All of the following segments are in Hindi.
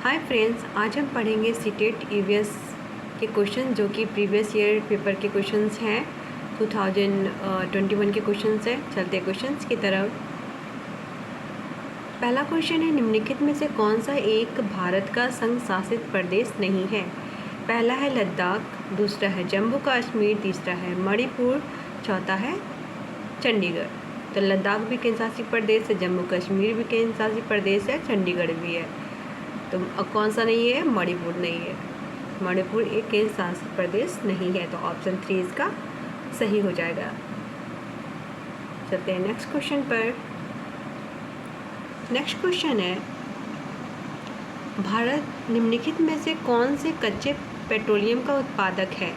हाय फ्रेंड्स, आज हम पढ़ेंगे सीटेट ईवीएस के क्वेश्चन जो कि प्रीवियस ईयर पेपर के क्वेश्चंस हैं। 2021 के क्वेश्चंस हैं। चलते क्वेश्चंस की तरफ। पहला क्वेश्चन है, निम्नलिखित में से कौन सा एक भारत का संघ शासित प्रदेश नहीं है? पहला है लद्दाख, दूसरा है जम्मू कश्मीर, तीसरा है मणिपुर, चौथा है चंडीगढ़। तो लद्दाख भी केंद्र शासित प्रदेश है, जम्मू कश्मीर भी केंद्र शासित प्रदेश है, चंडीगढ़ भी है। तो अब कौन सा नहीं है? मणिपुर नहीं है। मणिपुर एक केंद्र शासित प्रदेश नहीं है, तो ऑप्शन 3 इसका सही हो जाएगा। चलते हैं नेक्स्ट क्वेश्चन पर। नेक्स्ट क्वेश्चन है, भारत निम्नलिखित में से कौन से कच्चे पेट्रोलियम का उत्पादक है?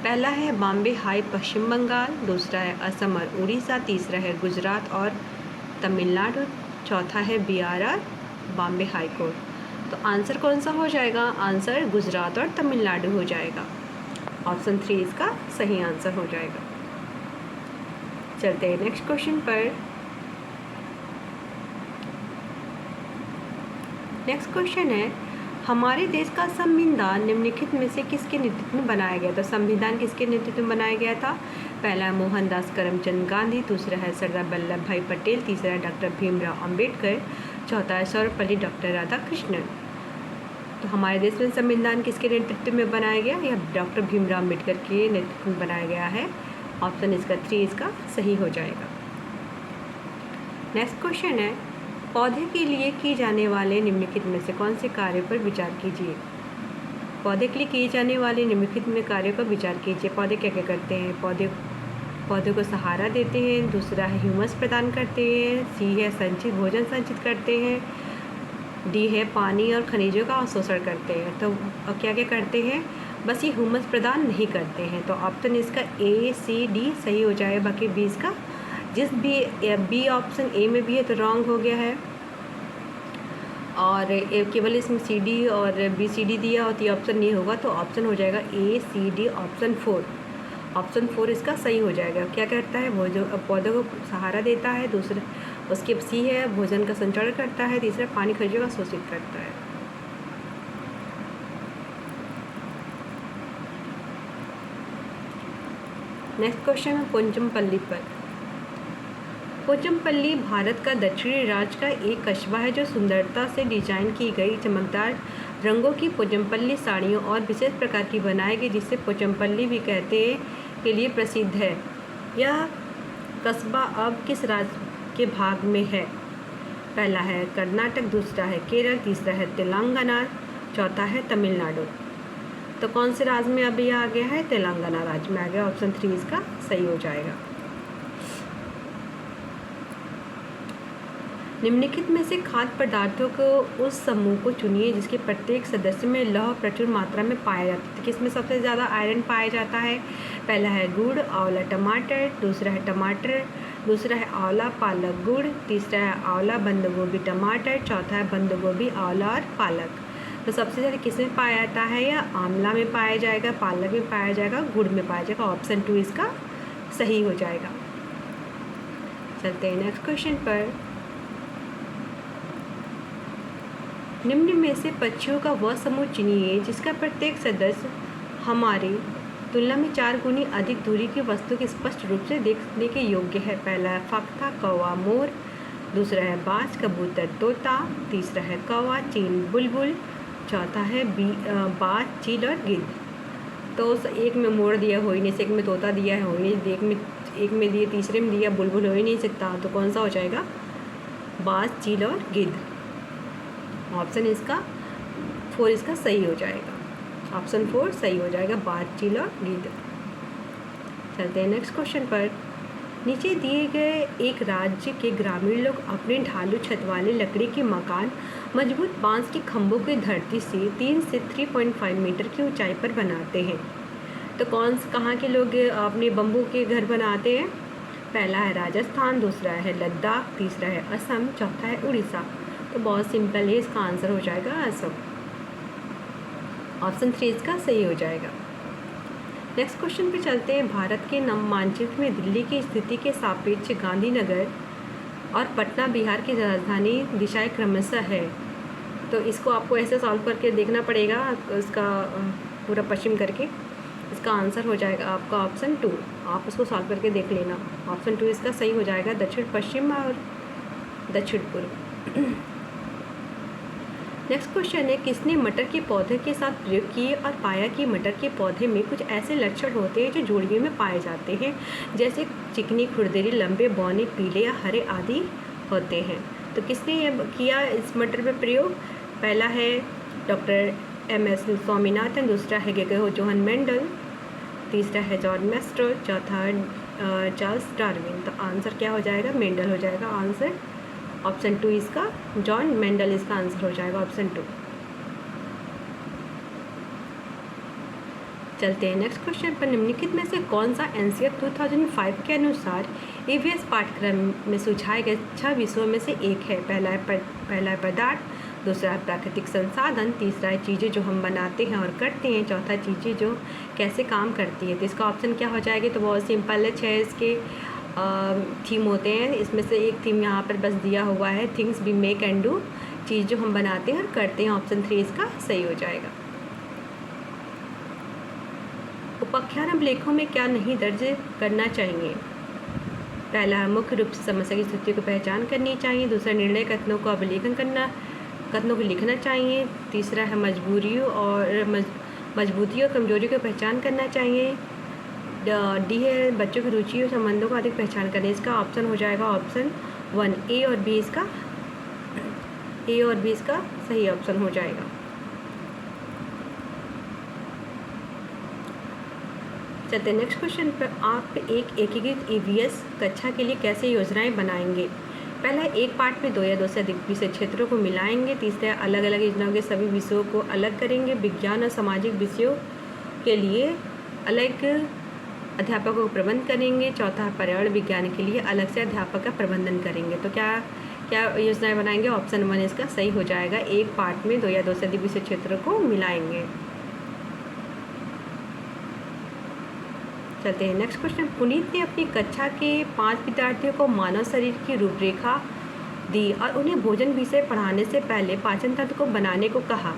पहला है बॉम्बे हाई पश्चिम बंगाल, दूसरा है असम और उड़ीसा, तीसरा है गुजरात और तमिलनाडु, चौथा है BRR बॉम्बे हाई कोर्ट। तो आंसर कौन सा हो जाएगा? आंसर गुजरात और तमिलनाडु हो जाएगा। ऑप्शन 3 इसका सही आंसर हो जाएगा। चलते हैं नेक्स्ट क्वेश्चन पर। नेक्स्ट क्वेश्चन है, हमारे देश का संविधान निम्नलिखित में से किसके नेतृत्व में बनाया गया था? संविधान किसके नेतृत्व में बनाया गया था? पहला है मोहनदास करमचंद गांधी, दूसरा है सरदार वल्लभ भाई पटेल, तीसरा है डॉक्टर भीमराव अंबेडकर, चौथा है सर्वपल्ली डॉक्टर राधाकृष्णन। तो हमारे देश में संविधान किसके नेतृत्व में बनाया गया? यह डॉक्टर भीमराव अंबेडकर के नेतृत्व में बनाया गया है। ऑप्शन इसका 3 इसका सही हो जाएगा। नेक्स्ट क्वेश्चन है, पौधे के लिए किए जाने वाले निम्नलिखित में से कौन से कार्य पर विचार कीजिए? पौधे के लिए किए जाने वाले निम्नलिखित में कार्यों पर विचार कीजिए। पौधे क्या क्या करते हैं? पौधे को सहारा देते हैं, दूसरा है ह्यूमस प्रदान करते हैं, सी है संचित भोजन संचित करते हैं, डी है पानी और खनिजों का अवशोषण करते हैं। तो क्या क्या करते हैं? बस ये ह्यूमस प्रदान नहीं करते हैं। तो ऑप्शन इसका A, C, D सही हो जाएगा। बाकी बी इसका जिस भी बी ऑप्शन ए में भी है तो रॉन्ग हो गया है, और केवल इसमें CD और BCD दिया होती है, ऑप्शन नहीं होगा। तो ऑप्शन हो जाएगा A, C, D option 4। Option 4 इसका सही हो जाएगा। क्या करता है? पौधों को सहारा देता है, दूसरा उसके सी है भोजन का संचरण करता है, तीसरा पानी खनिजों का शोषित करता है। नेक्स्ट क्वेश्चन है पोचमपल्ली पर। पोचमपल्ली भारत का दक्षिणी राज्य का एक कस्बा है जो सुंदरता से डिजाइन की गई चमकदार रंगों की पोचमपल्ली साड़ियों और विशेष प्रकार की बनाई गई, जिसे पोचमपल्ली भी कहते के लिए प्रसिद्ध है। यह कस्बा अब किस राज्य के भाग में है? पहला है कर्नाटक, दूसरा है केरल, तीसरा है तेलंगाना, चौथा है तमिलनाडु। तो कौन से राज्य में अभी आ गया है? तेलंगाना राज्य में आ गया। ऑप्शन 3 इसका सही हो जाएगा। निम्नलिखित में से खाद्य पदार्थों को उस समूह को चुनिए जिसके प्रत्येक सदस्य में लौह प्रचुर मात्रा में पाया जाता है। किसमें सबसे ज़्यादा आयरन पाया जाता है? पहला है गुड़, आंवला, टमाटर, दूसरा है टमाटर, दूसरा है आंवला, पालक, गुड़, तीसरा है आंवला, बंद गोभी, टमाटर, चौथा है बंद गोभी, आंवला और पालक। तो सबसे ज़्यादा किसमें पाया जाता है? या आंवला में पाया जाएगा, पालक में पाया जाएगा, गुड़ में पाया जाएगा। ऑप्शन 2 इसका सही हो जाएगा। चलते हैं नेक्स्ट क्वेश्चन पर। निम्न में से पक्षियों का वह समूह चुनिए जिसका प्रत्येक सदस्य हमारी तुलना में 4 गुनी अधिक दूरी की वस्तु के स्पष्ट रूप से देखने के योग्य है। पहला है फख्ता, कौवा, मोर, दूसरा है बाज, कबूतर, तोता, तीसरा है कौवा, चील, बुलबुल, चौथा है बाज, चील और गिद्ध। तो एक में मोर दिया हो ही नहीं, एक में तोता दिया है हो ही नहीं, एक में दिया, तीसरे में दिया बुलबुल हो ही नहीं सकता। तो कौन सा हो जाएगा? बाज, चील और गिद्ध। ऑप्शन इसका 4 इसका सही हो जाएगा। ऑप्शन 4 सही हो जाएगा, बाज, चील और गिद्ध। चलते हैं नेक्स्ट क्वेश्चन पर। नीचे दिए गए एक राज्य के ग्रामीण लोग अपने ढालू छत वाले लकड़ी के मकान मजबूत बांस के खंभों की धरती से 3 से 3.5 मीटर की ऊंचाई पर बनाते हैं। तो कहाँ के लोग अपने बम्बू के घर बनाते हैं? पहला है राजस्थान, दूसरा है लद्दाख, तीसरा है असम, चौथा है उड़ीसा। तो बहुत सिंपल है, इसका आंसर हो जाएगा असम। ऑप्शन 3 इसका सही हो जाएगा। नेक्स्ट क्वेश्चन पे चलते हैं। भारत के नव मानचित्र में दिल्ली की स्थिति के सापेक्ष गांधीनगर और पटना बिहार की राजधानी दिशाएं क्रमशः है। तो इसको आपको ऐसे सॉल्व करके देखना पड़ेगा, इसका पूरा पश्चिम करके। इसका आंसर हो जाएगा आपका ऑप्शन 2। आप उसको सॉल्व करके देख लेना। ऑप्शन 2 इसका सही हो जाएगा, दक्षिण पश्चिम और दक्षिण पूर्व। नेक्स्ट क्वेश्चन है, किसने मटर के पौधे के साथ प्रयोग किए और पाया कि मटर के पौधे में कुछ ऐसे लक्षण होते हैं जो जोड़ियों में पाए जाते हैं, जैसे चिकनी, खुरदरी, लंबे, बौने, पीले या हरे आदि होते हैं। तो किसने ये किया इस मटर में प्रयोग? पहला है डॉक्टर MS स्वामीनाथन, दूसरा है जोहन मेंडल, तीसरा है जॉन मेस्टर, चौथा चार्ल्स डार्विन। तो आंसर क्या हो जाएगा? मेंडल हो जाएगा आंसर। ऑप्शन 2 इसका, जॉन मेंडल इसका आंसर हो जाएगा ऑप्शन 2। चलते हैं नेक्स्ट क्वेश्चन पर। निम्नलिखित में से कौन सा NCERT 2005 के अनुसार EVS पाठ्यक्रम में सुझाए गए 6 विषयों में से एक है? पहला है पदार्थ, दूसरा है प्राकृतिक संसाधन, तीसरा है चीज़ें जो हम बनाते हैं और करते हैं, चौथा चीज़ें जो कैसे काम करती है। तो इसका ऑप्शन क्या हो जाएगा? तो बहुत सिंपल है, 6 इसके थीम होते हैं। इसमें से एक थीम यहाँ पर बस दिया हुआ है, things we make and do, चीज़ जो हम बनाते हैं और करते हैं। ऑप्शन 3 इसका सही हो जाएगा। उपाख्यान अभिलेखों में क्या नहीं दर्ज करना चाहिए? पहला है मुख्य रूप से समस्या की स्थिति को पहचान करनी चाहिए, दूसरा निर्णय कथनों को अभिलेखन करना, कथनों को लिखना चाहिए, तीसरा है मजबूरियों और कमजोरियों की पहचान करना चाहिए, डी है बच्चों की रुचि और संबंधों को अधिक पहचान करने। इसका ऑप्शन हो जाएगा ऑप्शन 1। ए और बी इसका सही ऑप्शन हो जाएगा। चलते हैं नेक्स्ट क्वेश्चन पर। आप एक एकीकृत EVS कक्षा के लिए कैसे योजनाएं बनाएंगे? पहला, एक पाठ में 2 या 2 से अधिक विषय क्षेत्रों को मिलाएंगे। तीसरा, अलग अलग योजनाओं के सभी विषयों को अलग करेंगे। विज्ञान और सामाजिक विषयों के लिए अलग अध्यापकों को प्रबंध करेंगे। चौथा, पर्यावरण विज्ञान के लिए अलग से अध्यापक का प्रबंधन करेंगे। तो क्या योजनाएं बनाएंगे? ऑप्शन 1 इसका सही हो जाएगा। एक पाठ में 2 या 2 से अधिक विषय क्षेत्रों को मिलाएंगे। चलते हैं नेक्स्ट क्वेश्चन। पुनीत ने अपनी कक्षा के 5 विद्यार्थियों को मानव शरीर की रूपरेखा दी और उन्हें भोजन विषय पढ़ाने से पहले पाचन तंत्र को बनाने को कहा।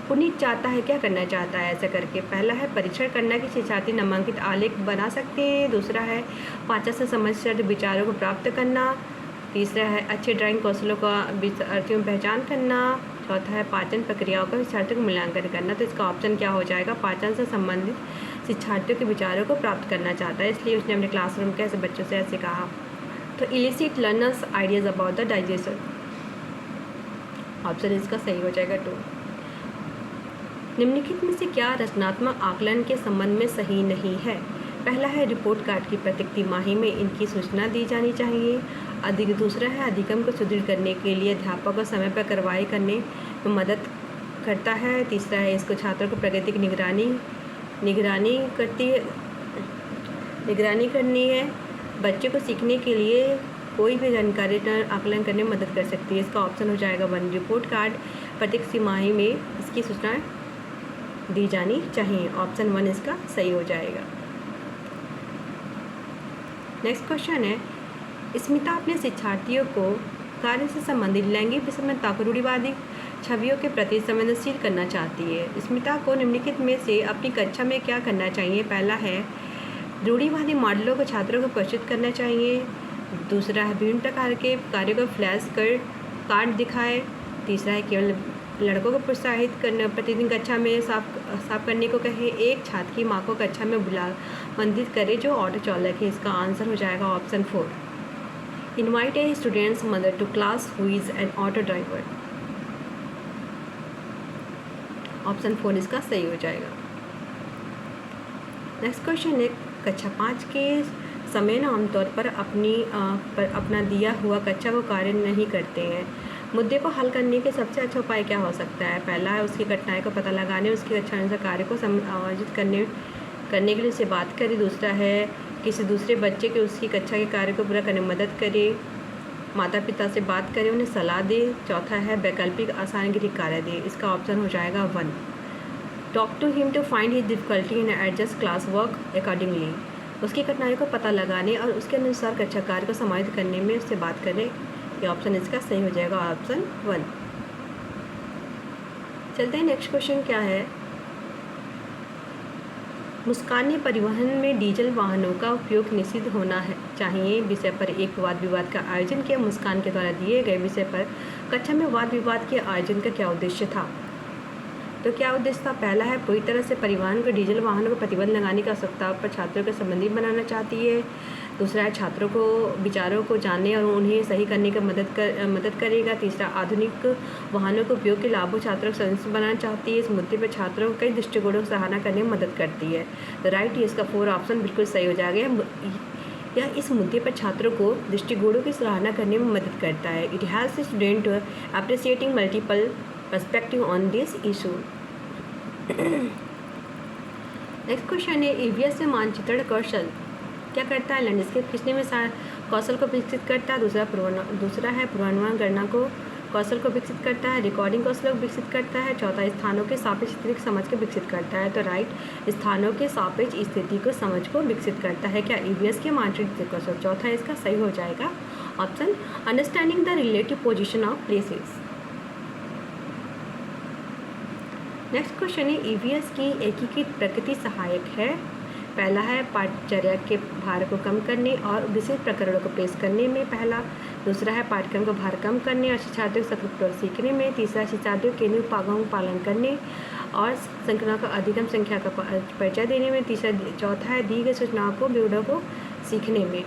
पुनीत चाहता है, क्या करना चाहता है ऐसा करके? पहला है परीक्षण करना कि शिक्षार्थी नामांकित आलेख बना सकते हैं, दूसरा है पाचन से संबंधित विचारों को प्राप्त करना, तीसरा है अच्छे ड्राइंग कौशलों का विद्यार्थियों में पहचान करना, चौथा है पाचन प्रक्रियाओं का शिक्षार्थियों को मूल्यांकन करना। तो इसका ऑप्शन क्या हो जाएगा? पाचन से संबंधित शिक्षार्थियों के विचारों को प्राप्त करना चाहता है, इसलिए उसने अपने क्लासरूम के ऐसे बच्चों से ऐसे कहा। तो illicit learners ideas about the digestion, option इसका सही हो जाएगा 2। निम्नलिखित में से क्या रचनात्मक आकलन के संबंध में सही नहीं है? पहला है रिपोर्ट कार्ड की प्रत्येक तिमाही में इनकी सूचना दी जानी चाहिए। दूसरा है अधिगम को सुदृढ़ करने के लिए अध्यापक को समय पर कार्रवाई करने में मदद करता है। तीसरा है इसको छात्रों को प्रगति की निगरानी करनी है। बच्चे को सीखने के लिए कोई भी जानकारी आकलन करने में मदद कर सकती है। इसका ऑप्शन हो जाएगा 1। रिपोर्ट कार्ड प्रत्येक तिमाही में इसकी सूचना दी जानी चाहिए। ऑप्शन 1 इसका सही हो जाएगा। नेक्स्ट क्वेश्चन है, स्मिता अपने शिक्षार्थियों को कार्य से संबंधित लैंगिक विषमता को रूढ़िवादी छवियों के प्रति संवेदनशील करना चाहती है। स्मिता को निम्नलिखित में से अपनी कक्षा में क्या करना चाहिए? पहला है रूढ़िवादी मॉडलों को छात्रों को परिचित करना चाहिए, दूसरा है विभिन्न प्रकार के कार्यों को फ्लैश कर कार्ड दिखाए, तीसरा है केवल लड़कों को प्रोत्साहित करना, प्रतिदिन कक्षा में साफ करने को कहे, एक छात्र की माँ को कक्षा में बुलामंदित करे जो ऑटो चालक है। इसका आंसर हो जाएगा option 4। Invite a students mother to class who is an auto driver, option 4 इसका सही हो जाएगा। नेक्स्ट क्वेश्चन है, कक्षा 5 के समय ना आमतौर पर अपना दिया हुआ कक्षा को कार्य नहीं करते हैं। मुद्दे को हल करने के सबसे अच्छा उपाय क्या हो सकता है? पहला है उसकी कठिनाई को पता लगाने, उसकी कक्षा अनुसार कार्य को समायोजित करने के लिए उससे बात करें, दूसरा है किसी दूसरे बच्चे के उसकी कक्षा के कार्य को पूरा करने में मदद करे, माता पिता से बात करें, उन्हें सलाह दे, चौथा है वैकल्पिक आसानगिरी कार्य दे। इसका ऑप्शन हो जाएगा 1। Talk to him to find his difficulty and adjust class work accordingly, उसकी कठिनाई को पता लगाने और उसके अनुसार कक्षा कार्य को समायोजित करने में उससे बात करें। ये ऑप्शन इसका सही हो जाएगा ऑप्शन 1। चलते हैं नेक्स्ट क्वेश्चन क्या है। मुस्कान परिवहन में डीजल वाहनों का उपयोग निषिद्ध होना है चाहिए विषय पर एक वाद विवाद का आयोजन किया। मुस्कान के द्वारा दिए गए विषय पर कक्षा में वाद विवाद के आयोजन का क्या उद्देश्य था? तो क्या उद्देश्य था? पहला है पूरी तरह से परिवहन को डीजल वाहनों को प्रतिबंध लगाने की आवश्यकता पर छात्रों को संबंधित बनाना चाहती है। दूसरा है छात्रों को विचारों को जानने और उन्हें सही करने की मदद करेगा। तीसरा आधुनिक वाहनों के उपयोग के लाभों छात्रों को संतुष्ट बनाना चाहती है। इस मुद्दे पर छात्रों को कई दृष्टिकोणों की सराहना करने में मदद करती है। तो राइट, इसका 4 ऑप्शन बिल्कुल सही हो जाएगा। यह इस मुद्दे पर छात्रों को दृष्टिकोणों की सराहना करने में मदद करता है। It has student appreciating multiple perspective on this issue. Next question है ईवीएस से मानचित्रण कौशल क्या करता है? लैंडस्केप खींचने में कौशल को विकसित करता है। दूसरा है पूर्वानुमान गणना को कौशल को विकसित करता है। रिकॉर्डिंग कौशल को विकसित करता है। चौथा स्थानों के सापेक्ष स्थिति की समझ को विकसित करता है। तो राइट, स्थानों के सापेक्ष स्थिति को समझ को विकसित करता है क्या ईवीएस के मानचित्रण कौशल? चौथा इसका सही हो जाएगा option understanding the relative position of places. Next question है ईवीएस की एकीकृत प्रकृति सहायक है। पहला है पाठ्यचर्या के भार को कम करने और विशिष्ट प्रकरणों को पेश करने में पहला। दूसरा है पाठ्यक्रम को भार कम करने और शिक्षार्थियों को सततपूर्वक सीखने में। तीसरा शिक्षार्थियों के केंद्रीय उपागमों का पालन करने और संख्याओं का अधिकतम संख्या का परिचय देने में। चौथा है दी गई सूचनाओं को विवरणों को सीखने में।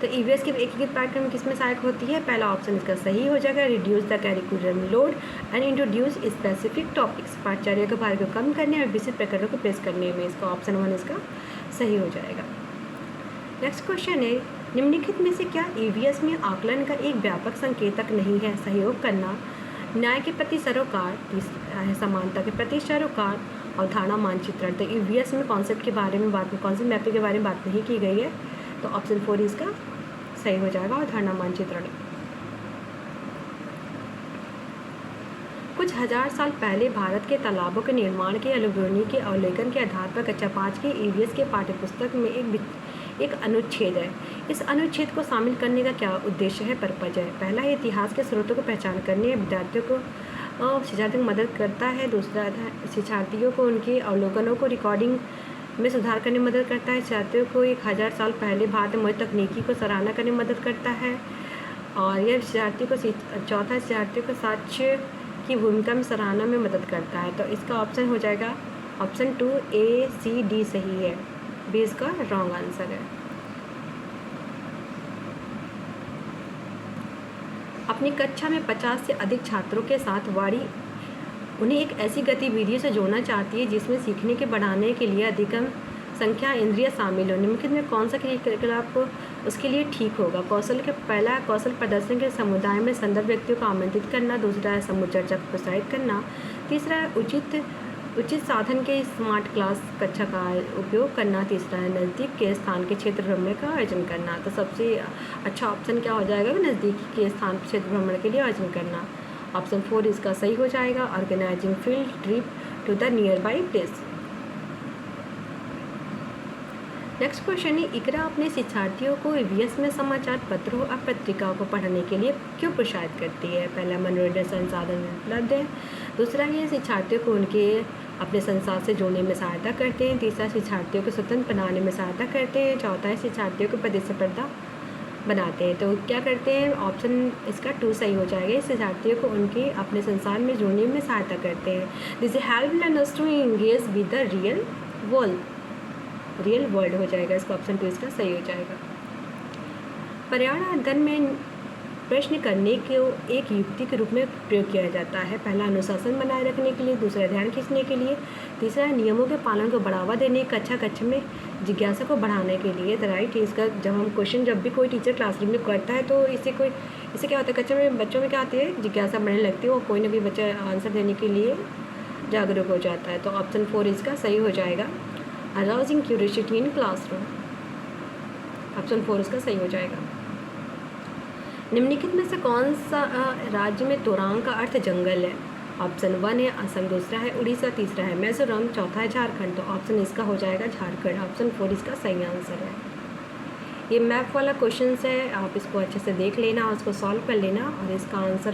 तो ईवीएस के एकीकृत पाठ्यक्रम किसमें सहायक होती है? पहला ऑप्शन इसका सही हो जाएगा reduce the curriculum load and introduce specific topics. पाठ्यचर्या के भार को कम करने और विशिष्ट प्रकरणों को पेश करने में। इसका ऑप्शन 1 इसका सही हो जाएगा। नेक्स्ट क्वेश्चन है निम्नलिखित में से क्या ईवीएस में आकलन का एक व्यापक संकेतक नहीं है? सहयोग करना, न्याय के प्रति सरोकार, समानता के प्रति सरोकार, अवधारणा मानचित्रण। तो ईवीएस में कॉन्सेप्ट के बारे में कॉन्सेप्ट मैपिंग के बारे में बात नहीं की गई है। तो ऑप्शन 4 इसका सही हो जाएगा अवधारणा मानचित्रण। कुछ हजार साल पहले भारत के तालाबों के निर्माण के अनुभवनी के अवलोकन के आधार पर कक्षा 5 के ईवीएस के पाठ्यपुस्तक में एक अनुच्छेद है। इस अनुच्छेद को शामिल करने का क्या उद्देश्य है, पर्पज है? पहला है इतिहास के स्रोतों को पहचान करने विद्यार्थियों को शिक्षार्थियों को मदद करता है। दूसरा शिक्षार्थियों को उनके अवलोकनों को रिकॉर्डिंग में सुधार करने में मदद करता है। छात्रों को 1000 साल पहले भारत में मौजूद तकनीकी को सराहना करने में मदद करता है। और यह शिक्षार्थियों को चौथा शिक्षार्थियों को साक्ष्य की भूमिका में सराहना में मदद करता है। तो इसका ऑप्शन हो जाएगा ऑप्शन 2 A C D सही है। बी इसका रॉन्ग आंसर है। अपनी कक्षा में 50 से अधिक छात्रों के साथ वाणी उन्हें एक ऐसी गतिविधि से जोड़ना चाहती है जिसमें सीखने के बढ़ाने के लिए अधिकतम संख्या इंद्रिय शामिल हो। निम्नलिखित में कौन सा क्रियाकलाप उसके लिए ठीक होगा? कौशल के पहला कौशल प्रदर्शन के समुदाय में संदर्भ व्यक्तियों को आमंत्रित करना। दूसरा है समूह चर्चा को प्रोत्साहित करना। तीसरा है उचित साधन के स्मार्ट क्लास कक्षा का उपयोग करना। तीसरा है नज़दीक के स्थान के क्षेत्र भ्रमण का आयोजन करना। तो सबसे अच्छा ऑप्शन क्या हो जाएगा? नज़दीकी के स्थान क्षेत्र भ्रमण के लिए आयोजन करना। ऑप्शन 4 इसका सही हो जाएगा organising field trip to the nearby place. Next question है इकरा अपने शिक्षार्थियों को ईवीएस में समाचार पत्रों और पत्रिकाओं को पढ़ने के लिए क्यों प्रोत्साहित करती है? पहला मनोरंजन संसाधन उपलब्ध है। दूसरा ये शिक्षार्थियों को उनके अपने संसार से जोड़ने में सहायता करते हैं। तीसरा शिक्षार्थियों को स्वतंत्र बनाने में सहायता करते हैं। चौथा है शिक्षार्थियों को प्रतिस्पर्धा बनाते हैं। तो क्या करते हैं? ऑप्शन इसका 2 सही हो जाएगा। शिक्षार्थियों को उनके अपने संसार में जोड़ने में सहायता करते हैं। This help learners to engage with the real world हो जाएगा। इसका ऑप्शन 2 इसका सही हो जाएगा। पर्यावरण अध्ययन में प्रश्न करने को एक युक्ति के रूप में प्रयोग किया जाता है। पहला अनुशासन बनाए रखने के लिए, दूसरा ध्यान खींचने के लिए, तीसरा नियमों के पालन को बढ़ावा देने, कक्षा में जिज्ञासा को बढ़ाने के लिए। द राइट इसका जब भी कोई टीचर क्लासरूम में करता है तो इससे क्या होता है? कक्षा में बच्चों में क्या आती है? जिज्ञासा बढ़ने लगती है और कोई ना भी बच्चा आंसर देने के लिए जागरूक हो जाता है। तो ऑप्शन 4 इसका सही हो जाएगा arousing curiosity in classroom. Option 4 इसका सही हो जाएगा। निम्नलिखित में से कौन सा राज्य में तोरांग का अर्थ जंगल है? ऑप्शन 1 है असम, दूसरा है उड़ीसा, तीसरा है मिजोरम, चौथा है झारखंड। तो ऑप्शन इसका हो जाएगा झारखंड। ऑप्शन 4 इसका सही आंसर है। ये मैप वाला क्वेश्चन है, आप इसको अच्छे से देख लेना और उसको सॉल्व कर लेना और इसका आंसर